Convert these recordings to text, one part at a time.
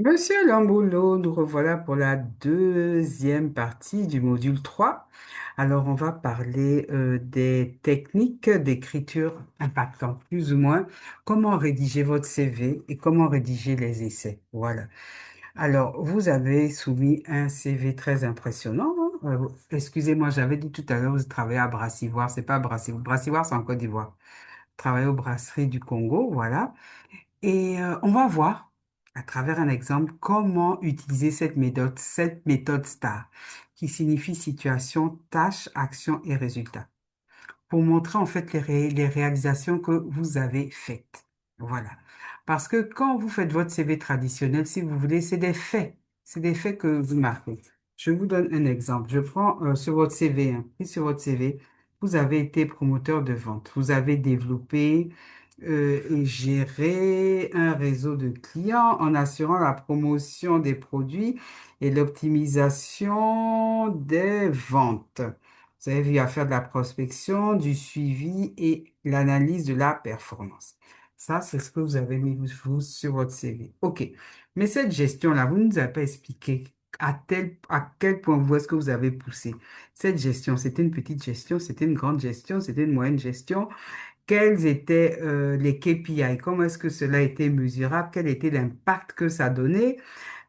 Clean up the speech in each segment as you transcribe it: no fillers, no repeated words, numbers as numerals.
Monsieur Lamboulot, nous revoilà pour la deuxième partie du module 3. Alors, on va parler des techniques d'écriture impactantes, plus ou moins, comment rédiger votre CV et comment rédiger les essais. Voilà. Alors, vous avez soumis un CV très impressionnant, hein. Excusez-moi, j'avais dit tout à l'heure, vous travaillez à Brassivoire, c'est pas Brassivoire. Brassivoire, c'est en Côte d'Ivoire. Vous travaillez aux brasseries du Congo, voilà. Et on va voir, à travers un exemple, comment utiliser cette méthode STAR, qui signifie situation, tâche, action et résultat, pour montrer en fait les réalisations que vous avez faites. Voilà. Parce que quand vous faites votre CV traditionnel, si vous voulez, c'est des faits. C'est des faits que vous marquez. Je vous donne un exemple. Je prends sur votre CV, hein, pris sur votre CV, vous avez été promoteur de vente. Vous avez développé et géré un réseau de clients en assurant la promotion des produits et l'optimisation des ventes. Vous avez vu à faire de la prospection, du suivi et l'analyse de la performance. Ça, c'est ce que vous avez mis vous sur votre CV. OK. Mais cette gestion-là, vous ne nous avez pas expliqué à quel point est-ce que vous avez poussé. Cette gestion, c'était une petite gestion, c'était une grande gestion, c'était une moyenne gestion. Quels étaient les KPI? Comment est-ce que cela a été mesurable? Quel était l'impact que ça donnait?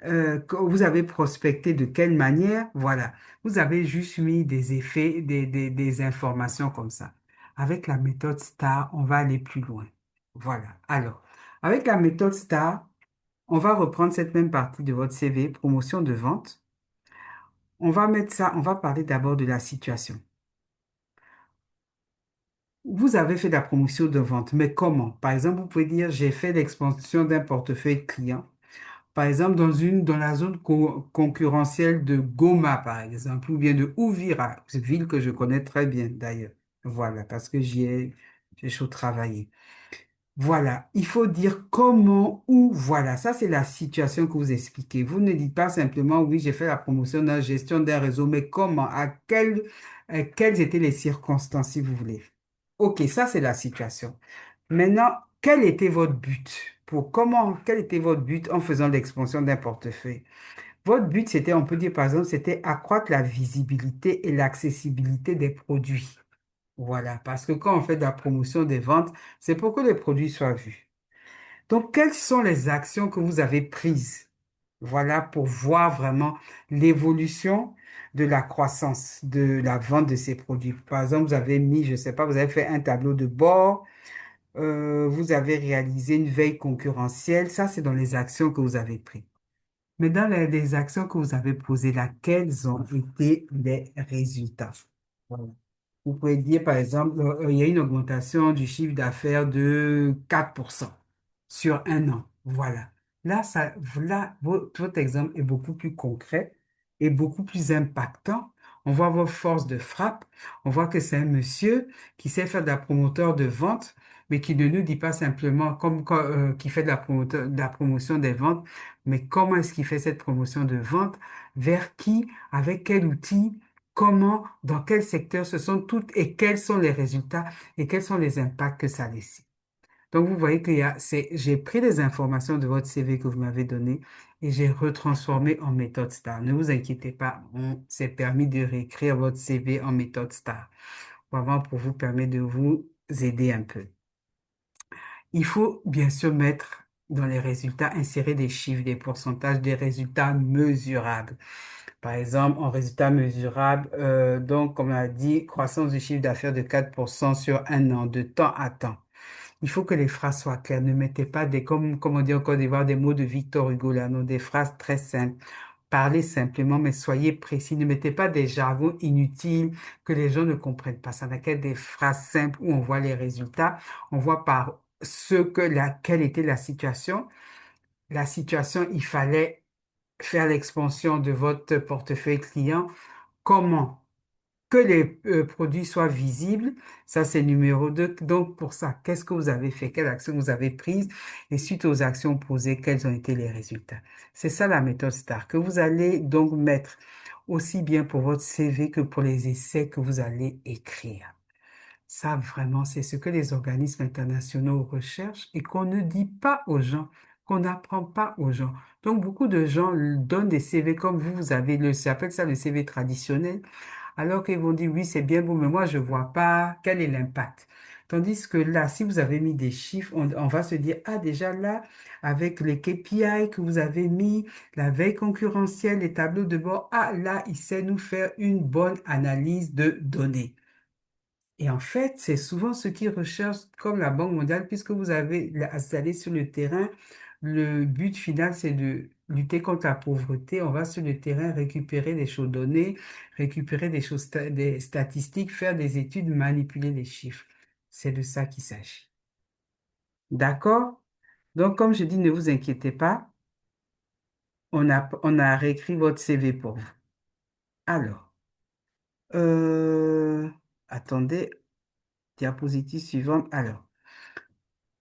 Que vous avez prospecté de quelle manière? Voilà. Vous avez juste mis des effets, des informations comme ça. Avec la méthode STAR, on va aller plus loin. Voilà. Alors, avec la méthode STAR, on va reprendre cette même partie de votre CV, promotion de vente. On va mettre ça, on va parler d'abord de la situation. Vous avez fait de la promotion de vente, mais comment? Par exemple, vous pouvez dire, j'ai fait l'expansion d'un portefeuille client. Par exemple, dans la zone concurrentielle de Goma, par exemple, ou bien de Ouvira, cette ville que je connais très bien d'ailleurs. Voilà, parce que j'ai chaud travaillé. Voilà, il faut dire comment, où, voilà. Ça, c'est la situation que vous expliquez. Vous ne dites pas simplement, oui, j'ai fait la promotion de la gestion d'un réseau, mais comment, quelles étaient les circonstances, si vous voulez. OK, ça, c'est la situation. Maintenant, quel était votre but? Quel était votre but en faisant l'expansion d'un portefeuille? Votre but, c'était, on peut dire par exemple, c'était accroître la visibilité et l'accessibilité des produits. Voilà, parce que quand on fait de la promotion des ventes, c'est pour que les produits soient vus. Donc, quelles sont les actions que vous avez prises? Voilà, pour voir vraiment l'évolution de la croissance de la vente de ces produits. Par exemple, vous avez mis, je ne sais pas, vous avez fait un tableau de bord, vous avez réalisé une veille concurrentielle. Ça, c'est dans les actions que vous avez prises. Mais dans les actions que vous avez posées là, quels ont été les résultats? Voilà. Vous pouvez dire, par exemple, il y a une augmentation du chiffre d'affaires de 4% sur un an. Voilà. Là, votre exemple est beaucoup plus concret et beaucoup plus impactant. On voit vos forces de frappe. On voit que c'est un monsieur qui sait faire de la promoteur de vente, mais qui ne nous dit pas simplement qui fait de la promotion des ventes, mais comment est-ce qu'il fait cette promotion de vente, vers qui, avec quel outil, comment, dans quel secteur ce sont toutes et quels sont les résultats et quels sont les impacts que ça laisse. Donc, vous voyez j'ai pris les informations de votre CV que vous m'avez donné et j'ai retransformé en méthode STAR. Ne vous inquiétez pas, on s'est permis de réécrire votre CV en méthode STAR. Vraiment pour vous permettre de vous aider un peu. Il faut bien sûr mettre dans les résultats, insérer des chiffres, des pourcentages, des résultats mesurables. Par exemple, en résultat mesurable, donc, comme on a dit, croissance du chiffre d'affaires de 4% sur un an, de temps à temps. Il faut que les phrases soient claires. Ne mettez pas comme on dit en Côte d'Ivoire, des mots de Victor Hugo, là, non, des phrases très simples. Parlez simplement, mais soyez précis. Ne mettez pas des jargons inutiles que les gens ne comprennent pas. Ça n'a qu'être des phrases simples où on voit les résultats. On voit par quelle était la situation. La situation, il fallait faire l'expansion de votre portefeuille client. Comment? Que les produits soient visibles, ça c'est numéro 2. Donc pour ça, qu'est-ce que vous avez fait? Quelles actions vous avez prises? Et suite aux actions posées, quels ont été les résultats? C'est ça la méthode STAR que vous allez donc mettre aussi bien pour votre CV que pour les essais que vous allez écrire. Ça vraiment, c'est ce que les organismes internationaux recherchent et qu'on ne dit pas aux gens. qu'on n'apprend pas aux gens. Donc, beaucoup de gens donnent des CV comme vous, vous avez j'appelle ça le CV traditionnel, alors qu'ils vont dire, oui, c'est bien beau, mais moi, je vois pas quel est l'impact. Tandis que là, si vous avez mis des chiffres, on va se dire, ah, déjà là, avec les KPI que vous avez mis, la veille concurrentielle, les tableaux de bord, ah, là, il sait nous faire une bonne analyse de données. Et en fait, c'est souvent ce qu'ils recherchent comme la Banque mondiale, puisque vous avez installé sur le terrain, le but final, c'est de lutter contre la pauvreté. On va sur le terrain récupérer des choses données, récupérer des choses, des statistiques, faire des études, manipuler les chiffres. C'est de ça qu'il s'agit. D'accord? Donc, comme je dis, ne vous inquiétez pas, on a réécrit votre CV pour vous. Alors, euh, attendez, diapositive suivante. Alors.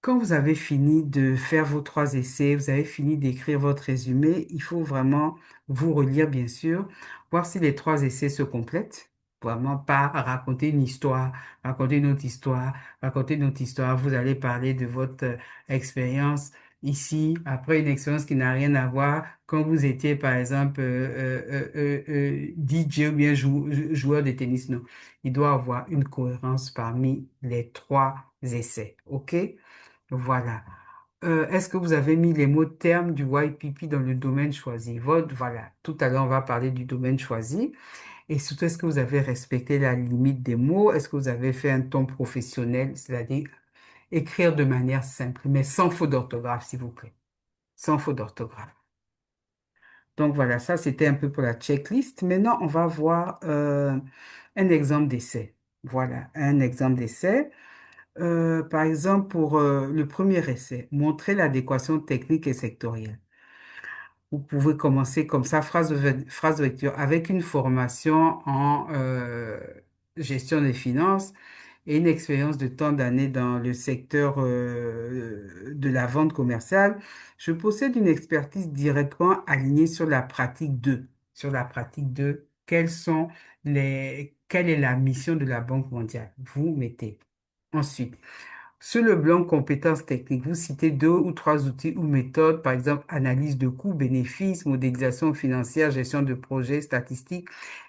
Quand vous avez fini de faire vos trois essais, vous avez fini d'écrire votre résumé, il faut vraiment vous relire, bien sûr, voir si les trois essais se complètent. Vraiment pas raconter une histoire, raconter une autre histoire, raconter une autre histoire. Vous allez parler de votre expérience ici, après une expérience qui n'a rien à voir, quand vous étiez, par exemple, DJ ou bien joueur de tennis. Non, il doit y avoir une cohérence parmi les trois essais. OK? Voilà. Est-ce que vous avez mis les mots termes du YPP dans le domaine choisi? Voilà. Tout à l'heure, on va parler du domaine choisi. Et surtout, est-ce que vous avez respecté la limite des mots? Est-ce que vous avez fait un ton professionnel, c'est-à-dire écrire de manière simple, mais sans faute d'orthographe, s'il vous plaît. Sans faute d'orthographe. Donc voilà, ça c'était un peu pour la checklist. Maintenant, on va voir un exemple d'essai. Voilà, un exemple d'essai. Par exemple, pour le premier essai, montrer l'adéquation technique et sectorielle. Vous pouvez commencer comme ça, phrase de lecture, avec une formation en gestion des finances et une expérience de tant d'années dans le secteur de la vente commerciale. Je possède une expertise directement alignée sur la pratique 2. Sur la pratique 2, quelle est la mission de la Banque mondiale? Vous mettez. Ensuite, sur le blanc compétences techniques, vous citez deux ou trois outils ou méthodes, par exemple analyse de coûts, bénéfices, modélisation financière, gestion de projets, statistiques,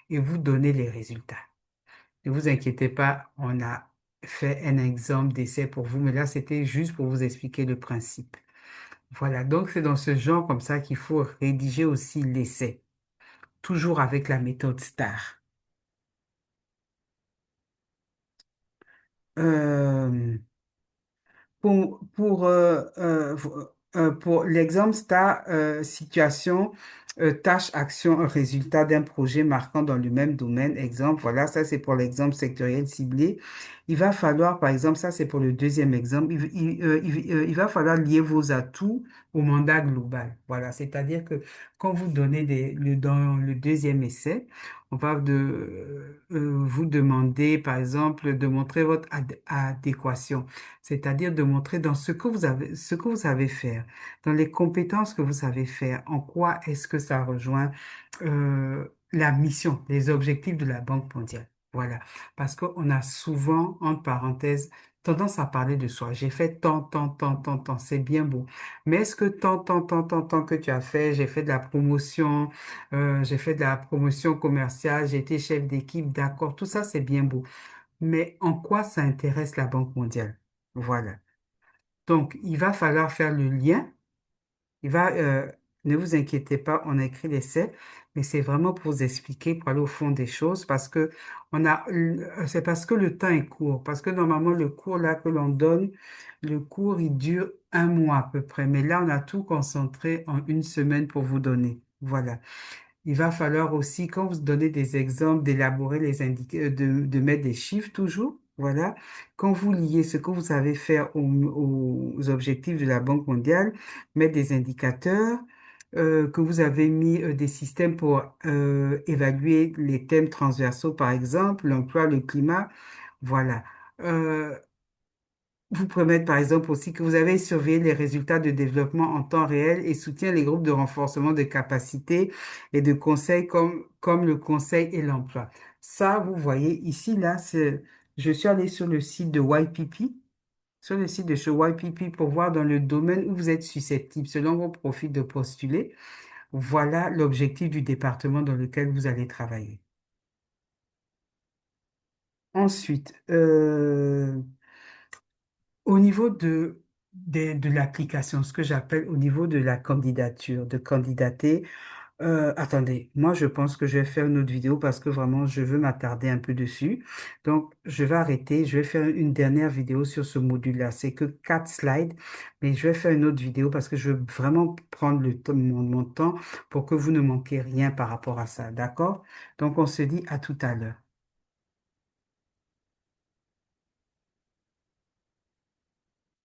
et vous donnez les résultats. Ne vous inquiétez pas, on a fait un exemple d'essai pour vous, mais là, c'était juste pour vous expliquer le principe. Voilà, donc c'est dans ce genre comme ça qu'il faut rédiger aussi l'essai, toujours avec la méthode STAR. Euh, pour l'exemple STAR, situation, tâche, action, résultat d'un projet marquant dans le même domaine. Exemple, voilà, ça c'est pour l'exemple sectoriel ciblé. Il va falloir, par exemple, ça c'est pour le deuxième exemple, il va falloir lier vos atouts au mandat global. Voilà, c'est-à-dire que quand vous donnez dans le deuxième essai, on va vous demander, par exemple, de montrer votre adéquation, c'est-à-dire de montrer dans ce que vous savez faire, dans les compétences que vous savez faire, en quoi est-ce que ça rejoint la mission, les objectifs de la Banque mondiale. Voilà, parce qu'on a souvent, entre parenthèses, tendance à parler de soi. J'ai fait tant, tant, tant, tant, tant, c'est bien beau. Mais est-ce que tant, tant, tant, tant, tant que tu as fait, j'ai fait de la promotion commerciale, j'ai été chef d'équipe, d'accord, tout ça, c'est bien beau. Mais en quoi ça intéresse la Banque mondiale? Voilà. Donc, il va falloir faire le lien. Il va, ne vous inquiétez pas, on a écrit l'essai, mais c'est vraiment pour vous expliquer, pour aller au fond des choses, parce que c'est parce que le temps est court, parce que normalement, le cours là que l'on donne, le cours, il dure un mois à peu près, mais là, on a tout concentré en une semaine pour vous donner. Voilà. Il va falloir aussi, quand vous donnez des exemples, d'élaborer les indicateurs, de mettre des chiffres toujours. Voilà. Quand vous liez ce que vous savez faire aux objectifs de la Banque mondiale, mettre des indicateurs, que vous avez mis des systèmes pour évaluer les thèmes transversaux, par exemple, l'emploi, le climat. Voilà. Euh, vous pouvez mettre par exemple aussi que vous avez surveillé les résultats de développement en temps réel et soutient les groupes de renforcement de capacités et de conseils comme le conseil et l'emploi. Ça, vous voyez ici, là, je suis allée sur le site de YPP sur le site de chez YPP pour voir dans le domaine où vous êtes susceptible, selon vos profils de postuler. Voilà l'objectif du département dans lequel vous allez travailler. Ensuite, au niveau de l'application, ce que j'appelle au niveau de la candidature, de candidater. Attendez, moi je pense que je vais faire une autre vidéo parce que vraiment je veux m'attarder un peu dessus. Donc je vais arrêter, je vais faire une dernière vidéo sur ce module-là. C'est que 4 slides, mais je vais faire une autre vidéo parce que je veux vraiment prendre mon temps pour que vous ne manquez rien par rapport à ça. D'accord? Donc on se dit à tout à l'heure.